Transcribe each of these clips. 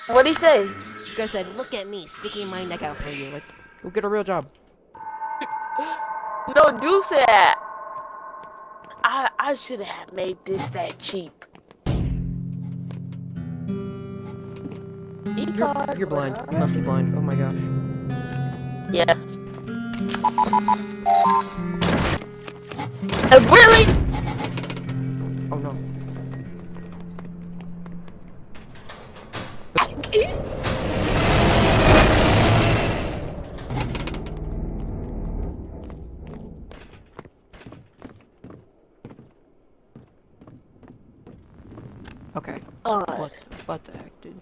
What'd he say? This guy said, "Look at me, sticking my neck out for you." Like, go get a real job. No, do say that. I should have made this that cheap. You're blind. You must be blind. Oh my gosh. Yeah. Really? Oh no. I can't. Okay. What the heck, dude?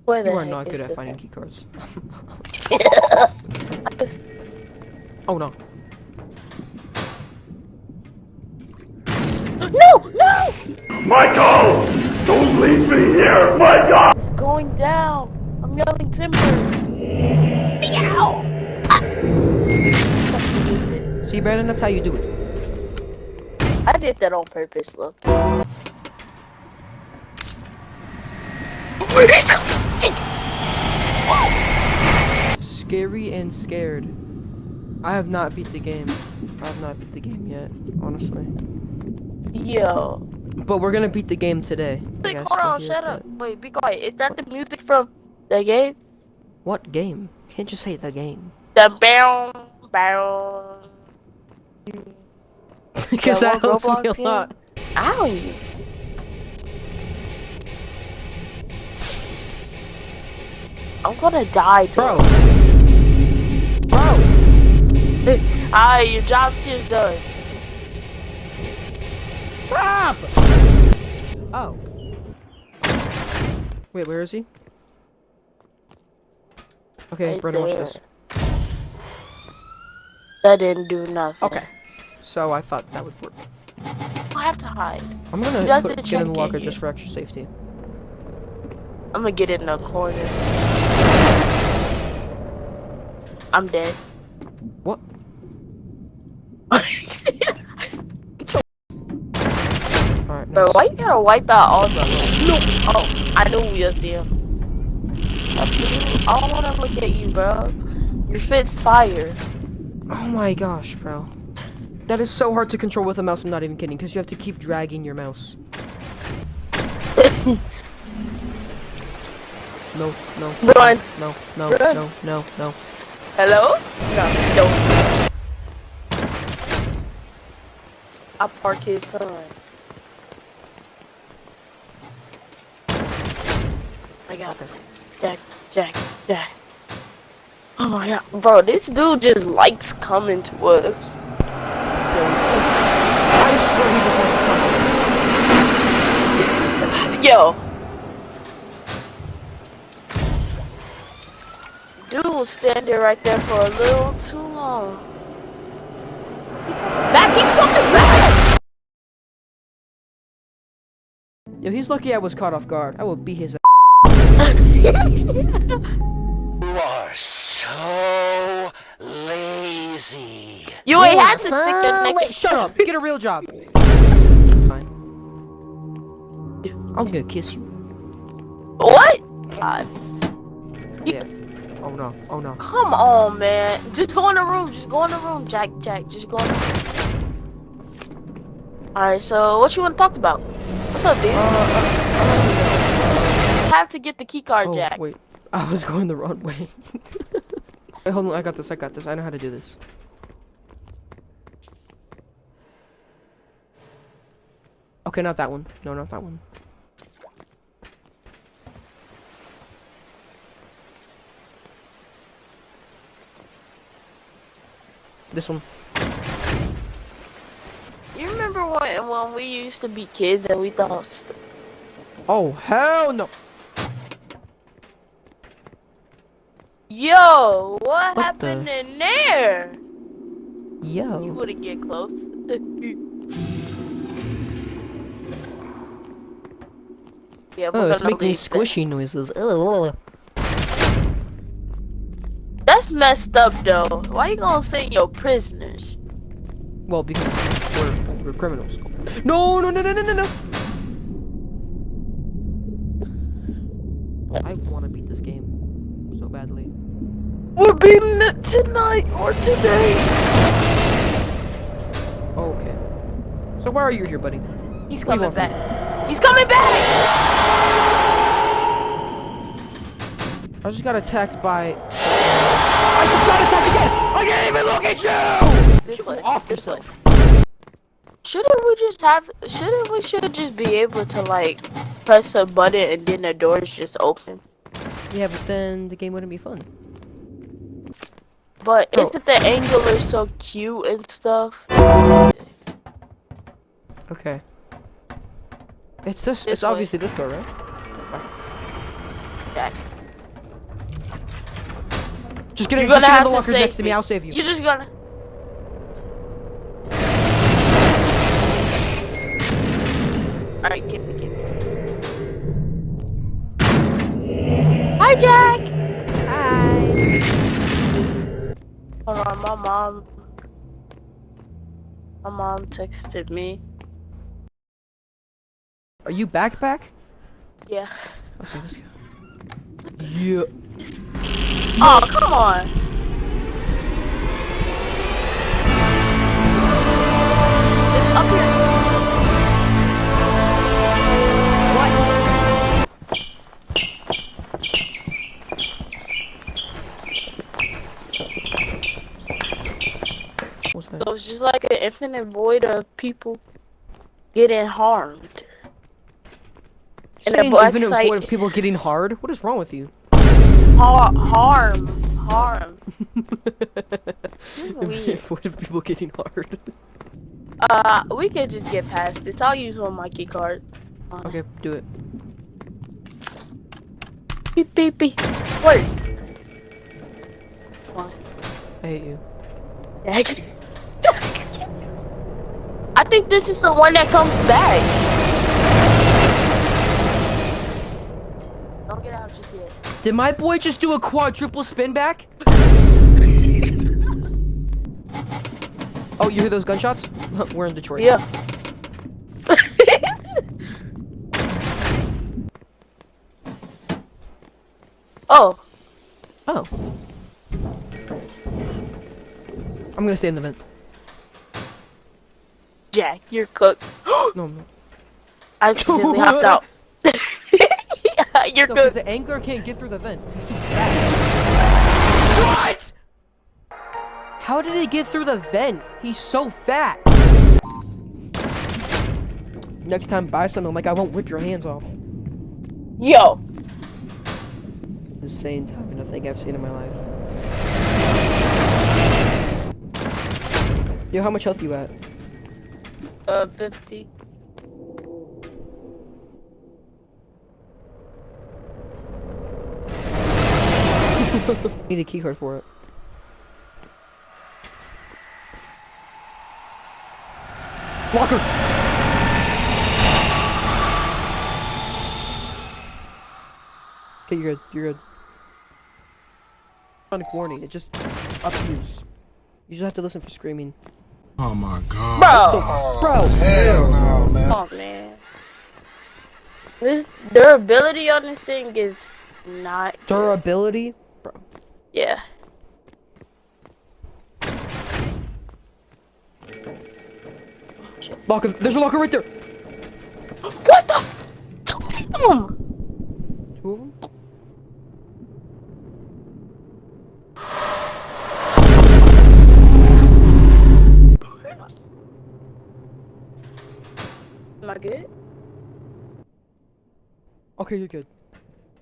Where the You are heck not good is at this finding thing? keycards. I just- Oh no. No! No! Michael! Don't leave me here, Michael! It's going down. I'm yelling timber. Ow! See, Brandon, that's how you do it. I did that on purpose, look. Scary and scared. I have not beat the game. I have not beat the game yet, honestly. Yo. But we're gonna beat the game today. Wait, hold on, shut up. Wait, be quiet. Is that the music from the game? What game? You can't just say the game. The bow, bow. Because that helps me a lot. Ow. I'm gonna die, Bro. Bro. Alright, your job here's done. Stop! Oh. Wait, where is he? Okay, Right Brandon, watch there. this. That didn't do nothing. Okay. So I thought that would work. I have to hide. I'm gonna That's a get in the check locker in just here. for extra safety. I'm gonna get in the corner. I'm dead. What? Alright, Bro, nice. why you gotta wipe out all the... No! Oh, I knew we'll see him. I don't wanna look at you, bro. Your fit's fire. Oh my gosh, bro. That is so hard to control with a mouse, I'm not even kidding, because you have to keep dragging your mouse. No, no, Run. no, no, Run. no, no, no. Hello? No. I park his son. I got it. Jack. Oh my god. Bro, this dude just likes coming to us. Yo. Dude was standing right there for a little too long. He's fucking back! Yo, he's lucky I was caught off guard. I will beat his ass. You are so lazy. You ain't had to stick your neck. Wait, shut up. Get a real job. Fine. I'm gonna kiss you. What? God. Yeah. Oh no. Oh no. Come on, man. Just go in the room. Jack. Just go in the room. Alright, so what you want to talk about? What's up, dude? Have to get the key card, Oh, Jack. wait. I was going the wrong way. Wait, hold on. I got this. I know how to do this. Okay, not that one. No, not that one. This one. You remember when we used to be kids and we thought... Oh, hell no! Yo, what What happened the- in there? Yo. You wouldn't get close. Yeah, Oh, we're it's gonna making leave squishy noises. Ugh. That's messed up, though. Why you gonna say your prisoners? Well, because we're criminals. No, no, no, no, no, no, no. this game so badly. We're beating it tonight or today. Okay. So why are you here, buddy? He's What do coming you want from me? back. He's coming back. I just got attacked by... I just got attacked again! I can't even look at you! This way. Off This way. yourself. Shouldn't we just be able to like press a button and then the doors just open? Yeah, but then the game wouldn't be fun. But Bro. isn't the angular so cute and stuff? Okay. It's this. This It's way. obviously this door, right? Jack. Just get in. You're Just gonna get in have the to locker save next to me. me. I'll save you. You're just gonna. Alright, give me. Hi, Jack! Hi. Hold on, my mom texted me. Are you back? Yeah. Okay, let's go. Yeah. Oh, come on! It's up here. What's that? So it's just like an infinite void of people getting harmed. And Saying black infinite site- void of people getting hard? What is wrong with you? Harm. Infinite Weird. void of people getting hard. We could just get past this. I'll use one of my key card. Okay, do it. Beep beep beep. Wait. Come on. I hate you. Jack. I think this is the one that comes back. Don't get out just yet. Did my boy just do a quadruple spin back? Oh, you hear those gunshots? We're in Detroit. Yeah. Oh. Oh. I'm gonna stay in the vent. Jack, you're cooked. No, I'm not. I accidentally hopped out. You're No, because cooked. the angler can't get through the vent. What? How did he get through the vent? He's so fat. Next time, buy something like I won't rip your hands off. Yo. Insane timing, I think I've seen in my life. Yo, how much health you at? 50. Need a keycard for it. Locker! Okay, you're good. You're good. Sonic warning. It just appears. You just have to listen for screaming. Oh my god. Bro. Bro! Hell no, man. Oh man. This durability on this thing is not good. Durability? Bro. Yeah. Locker. There's a locker right there! What the? Damn! Two of them? Am I good? Okay, you're good.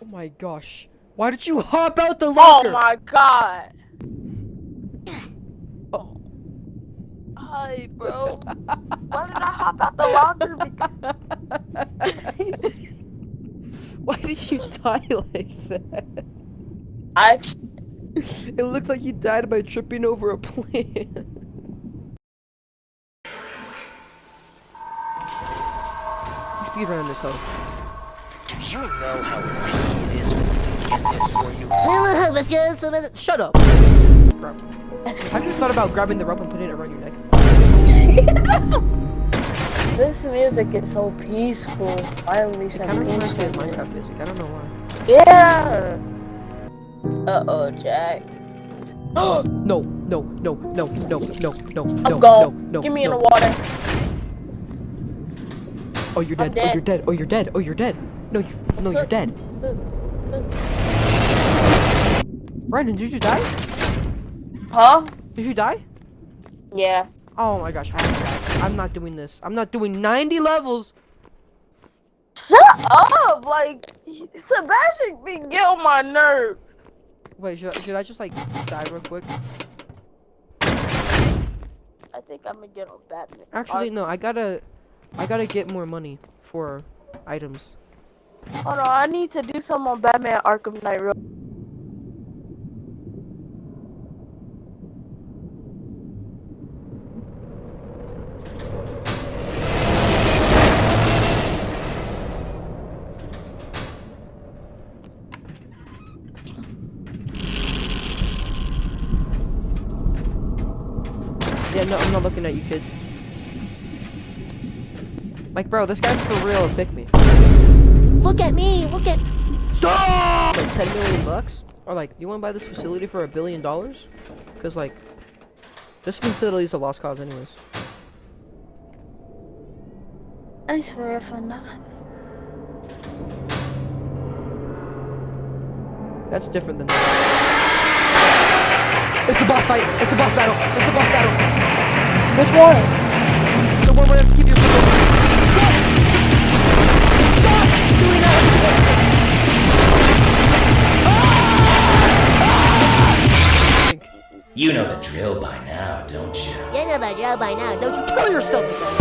Oh my gosh. Why did you hop out the Oh locker? my god. Oh. Hi, bro. Why did I hop out the locker? Why did you die like that? It looked like you died by tripping over a plant. Speedrunning this hoe. Do you know how risky it is for me to get this for you? Shut up! Bro. Have you thought about grabbing the rope and putting it around your neck? This music is so peaceful. Finally It some kind of reminds me peaceful. of Minecraft music. I don't know why. Yeah. Uh-oh, Jack. No, no, no, no, no, no, no, no, I'm gone. no, Give me in no. the water. Oh, you're I'm dead. Oh, dead. you're dead. Oh, you're dead. Oh, you're dead. No, you're dead. Brandon, did you die? Huh? Did you die? Yeah. Oh my gosh, I have to die. I'm not doing this. I'm not doing 90 levels. Shut up! Like, Sebastian be get on my nerves. Wait, should I just like die real quick? I think I'm gonna get on Batman. Actually, no. I gotta get more money for items. Oh no, I need to do some on Batman Arkham Knight real. Yeah, no, I'm not looking at you, kid. Like, bro, this guy's for real. Pick me. Look at me, look at... Stop! Like 10 million bucks? Or like, you wanna buy this facility for $1 billion? Cause like, this facility is a lost cause anyways. I swear if I'm not. That's different than that. It's the boss fight! It's the boss battle! It's the boss battle! Which one? The one where you have to keep your You know the drill by now, don't you? You know the job by now, don't you? kill yourself!